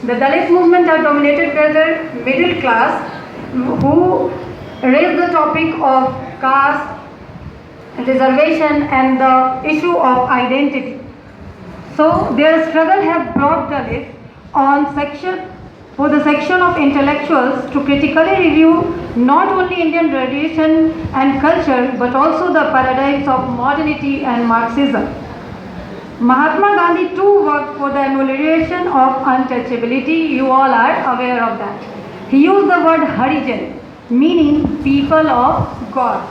The Dalit movement are dominated by the middle class who raised the topic of caste, reservation and the issue of identity. So their struggle have brought Dalits on section for the section of intellectuals to critically review not only Indian tradition and culture but also the paradigms of modernity and Marxism. Mahatma Gandhi too worked for the amelioration of untouchability. You all are aware of that. He used the word Harijan, meaning people of God.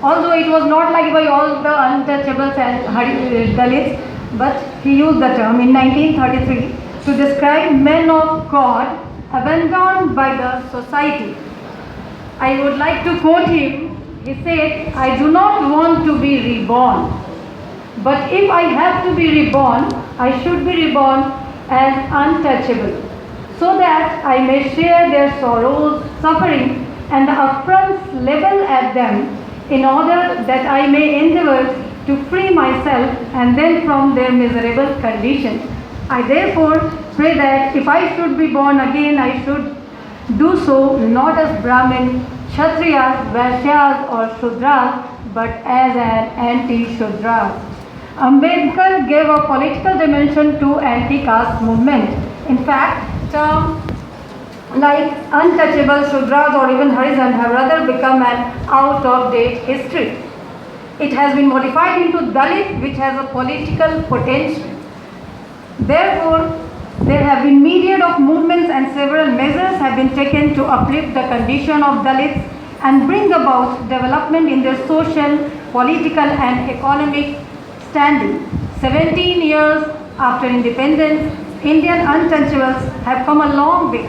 Although it was not liked by all the untouchables and Dalits, but he used the term in 1933 to describe men of God abandoned by the society. I would like to quote him. He said, "I do not want to be reborn. But if I have to be reborn, I should be reborn as untouchable, so that I may share their sorrows, suffering, and the affronts level at them, in order that I may endeavor to free myself and them from their miserable condition. I therefore pray that if I should be born again, I should do so not as Brahmin, Kshatriyas, Vaishyas or Shudras, but as an anti-Shudras." Ambedkar gave a political dimension to anti-caste movement. In fact, terms like untouchable, Shudras or even Harijan have rather become an out-of-date history. It has been modified into Dalit, which has a political potential. Therefore, there have been myriad of movements and several measures have been taken to uplift the condition of Dalits and bring about development in their social, political and economic standing. 17 years after independence, Indian untouchables have come a long way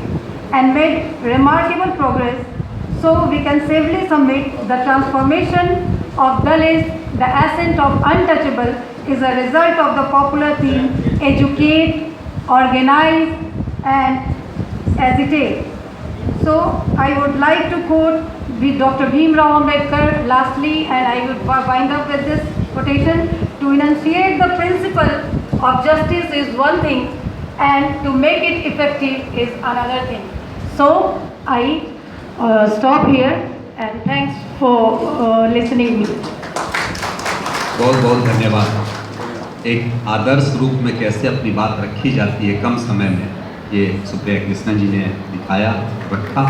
and made remarkable progress. So we can safely submit the transformation of Dalits, the ascent of untouchable, is a result of the popular theme, educate, organize and agitate. So I would like to quote Dr. Bhim Rao Ambedkar lastly, and I would wind up with this quotation: "To enunciate the principle of justice is one thing, and to make it effective is another thing." So I stop here and thanks for listening me. बहुत बहुत धन्यवाद। एक आदर्श रूप में कैसे अपनी बात रखी जाती है कम समय में, ये सुप्रिया कृष्णन जी ने दिखाया, रखा।